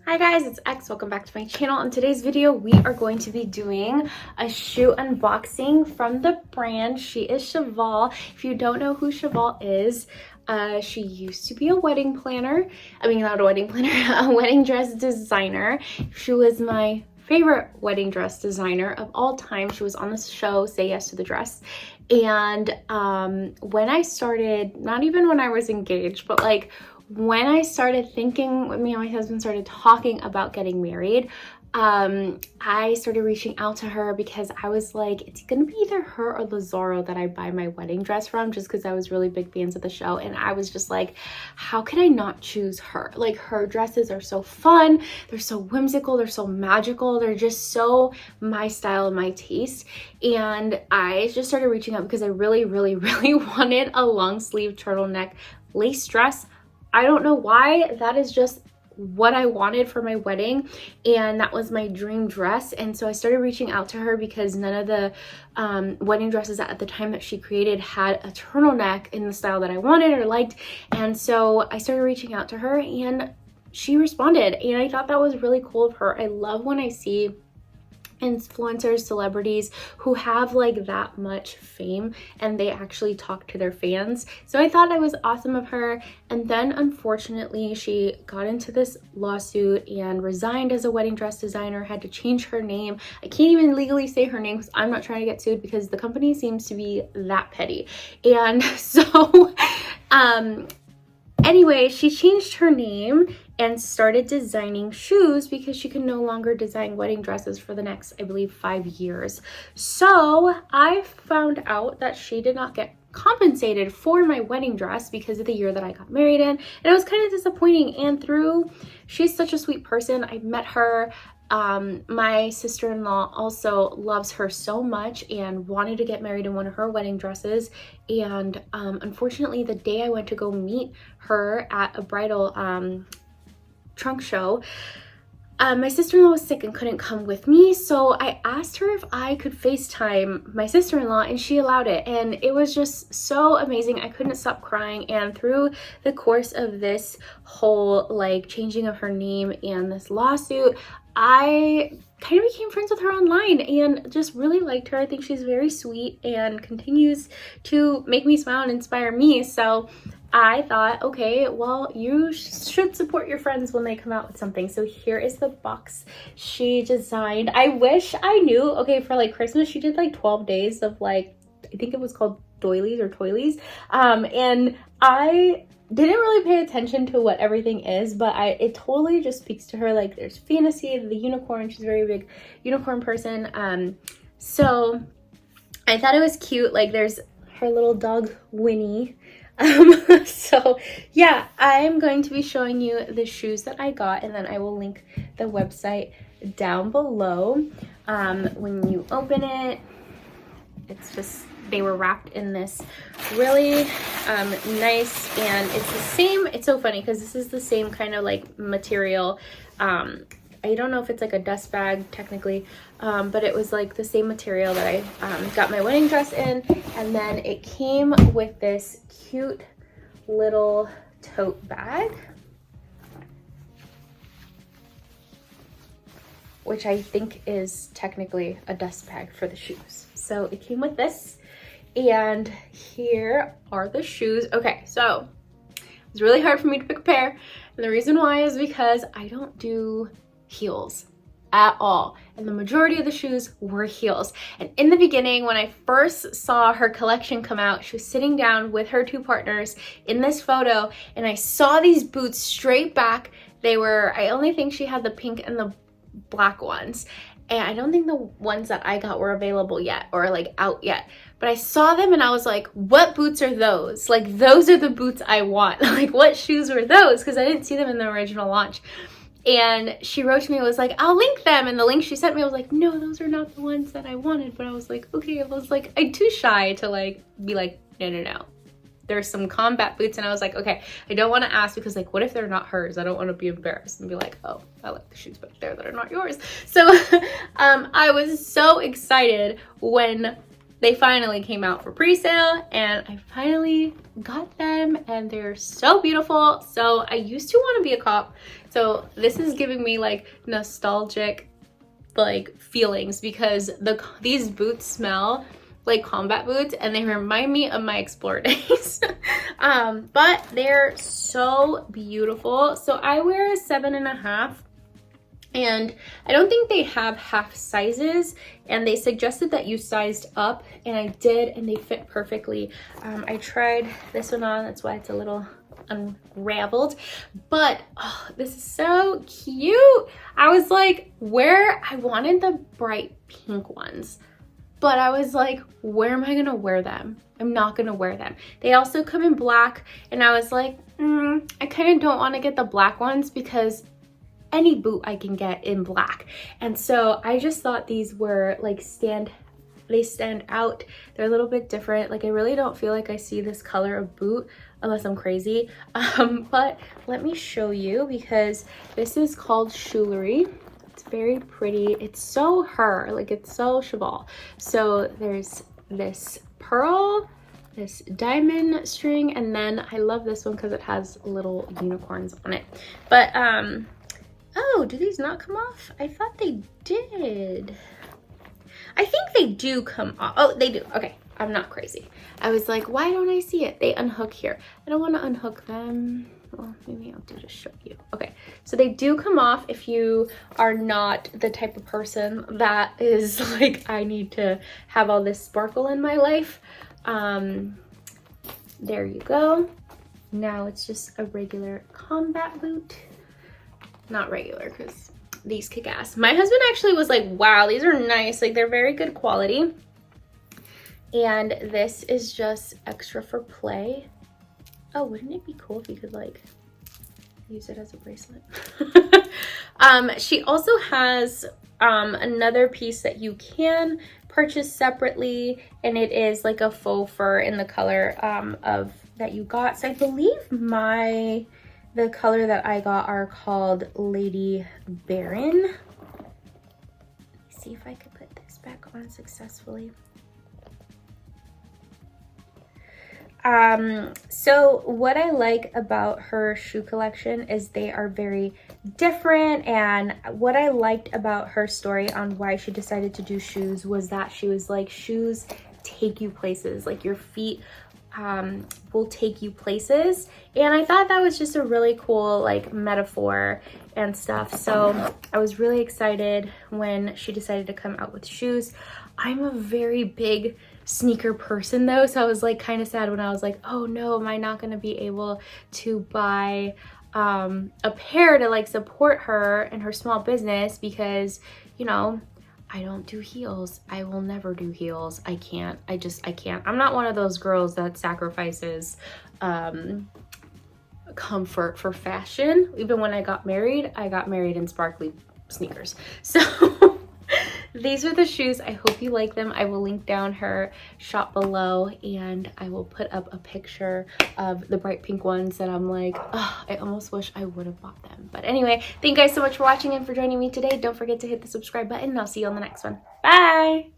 Hi guys, it's X. Welcome back to my channel. In today's video, we are going to be doing a shoe unboxing from the brand Is Cheval. If you don't know who Cheval is, she used to be a wedding planner. I mean, not a wedding planner, a wedding dress designer. She was my favorite wedding dress designer of all time. She was on this show, Say Yes to the Dress. And when I started, not even when I was engaged, but like when I started thinking, me and my husband started talking about getting married, I started reaching out to her because I was like, it's gonna be either her or Lazaro that I buy my wedding dress from, just because I was really big fans of the show. And I was just like, how could I not choose her? Like, her dresses are so fun, they're so whimsical, they're so magical, they're just so my style and my taste. And I just started reaching out because I really wanted a long sleeve turtleneck lace dress. I don't know why, that is just what I wanted for my wedding, and that was my dream dress. And so I started reaching out to her because none of the wedding dresses at the time that she created had a turtleneck in the style that I wanted or liked. And so I started reaching out to her and she responded, and I thought that was really cool of her. I love when I see influencers, celebrities who have like that much fame and they actually talk to their fans. So I thought it was awesome of her. And then unfortunately she got into this lawsuit and resigned as a wedding dress designer, had to change her name. I can't even legally say her name because I'm not trying to get sued because the company seems to be that petty. And so anyway, she changed her name and started designing shoes because she could no longer design wedding dresses for the next, I believe, 5 years. So I found out that she did not get compensated for my wedding dress because of the year that I got married in. And it was kind of disappointing. And she's such a sweet person. I met her. My sister-in-law also loves her so much and wanted to get married in one of her wedding dresses. And unfortunately, the day I went to go meet her at a bridal trunk show, my sister-in-law was sick and couldn't come with me. So I asked her if I could FaceTime my sister-in-law and she allowed it. And it was just so amazing. I couldn't stop crying. And through the course of this whole like changing of her name and this lawsuit, I kind of became friends with her online and just really liked her. I think she's very sweet and continues to make me smile and inspire me. So I thought, okay, well, you should support your friends when they come out with something. So here is the box she designed. I wish I knew. Okay, for like Christmas, she did like 12 days of like, I think it was called doilies or toilies. And I didn't really pay attention to what everything is, but it totally just speaks to her. Like, there's fantasy, the unicorn. She's a very big unicorn person. So I thought it was cute. Like, there's her little dog Winnie. So yeah, I'm going to be showing you the shoes that I got, and then I will link the website down below. When you open it, it's just, they were wrapped in this really nice, and it's the same, it's so funny because this is the same kind of like material. I don't know if it's like a dust bag technically, but it was like the same material that I got my wedding dress in. And then it came with this cute little tote bag, which I think is technically a dust bag for the shoes. So it came with this, and here are the shoes. Okay, so it was really hard for me to pick a pair, and the reason why is because I don't do heels at all, and the majority of the shoes were heels. And in the beginning, when I first saw her collection come out, she was sitting down with her two partners in this photo, and I saw these boots straight back. They were, I only think she had the pink and the black ones, and I don't think the ones that I got were available yet or like out yet. But I saw them and I was like, what boots are those? Like, those are the boots I want. Like, what shoes were those? Because I didn't see them in the original launch. And she wrote to me, was like, I'll link them. And the link she sent me, I was like, no, those are not the ones that I wanted. But I was like, okay. I was like, I'm too shy to like be like, no. There's some combat boots. And I was like, okay, I don't want to ask because like, what if they're not hers? I don't want to be embarrassed and be like, oh, I like the shoes back there that are not yours. So I was so excited when they finally came out for pre-sale, and I finally got them, and they're so beautiful. So I used to want to be a cop So this is giving me like nostalgic like feelings because these boots smell like combat boots and they remind me of my Explore days. But they're so beautiful. So I wear a 7.5. And I don't think they have half sizes, and they suggested that you sized up, and I did, and they fit perfectly. I tried this one on, that's why it's a little unraveled, but oh, this is so cute. I was like, I wanted the bright pink ones, but I was like, where am I gonna wear them? I'm not gonna wear them. They also come in black, and I was like, I kind of don't want to get the black ones because any boot I can get in black. And so I just thought these were like they stand out. They're a little bit different. Like I really don't feel like I see this color of boot unless I'm crazy. But let me show you because this is called Shoelery. It's very pretty. It's so her, like it's so Cheval. So there's this pearl, this diamond string, and then I love this one because it has little unicorns on it. But oh, do these not come off? I thought they did. I think they do come off. Oh, they do. Okay, I'm not crazy. I was like, why don't I see it? They unhook here. I don't want to unhook them. Well, maybe I'll just show you. Okay, so they do come off if you are not the type of person that is like, I need to have all this sparkle in my life. There you go. Now it's just a regular combat boot. Not regular because these kick ass. My husband actually was like, wow, these are nice. Like they're very good quality. And this is just extra for play. Oh, wouldn't it be cool if you could like use it as a bracelet? She also has another piece that you can purchase separately, and it is like a faux fur in the color of that you got. So I believe the color that I got are called Lady Baron. Let me see if I could put this back on successfully. So what I like about her shoe collection is they are very different, and what I liked about her story on why she decided to do shoes was that she was like, shoes take you places, like your feet will take you places. And I thought that was just a really cool like metaphor and stuff. So I was really excited when she decided to come out with shoes. I'm a very big sneaker person though, so I was like kind of sad when I was like, oh no, am I not going to be able to buy a pair to like support her and her small business because, you know, I don't do heels. I will never do heels. I can't. I can't. I'm not one of those girls that sacrifices comfort for fashion. Even when I got married in sparkly sneakers. So these are the shoes. I hope you like them. I will link down her shop below, and I will put up a picture of the bright pink ones that I'm like, oh, I almost wish I would have bought them. But anyway, thank you guys so much for watching and for joining me today. Don't forget to hit the subscribe button, and I'll see you on the next one. Bye!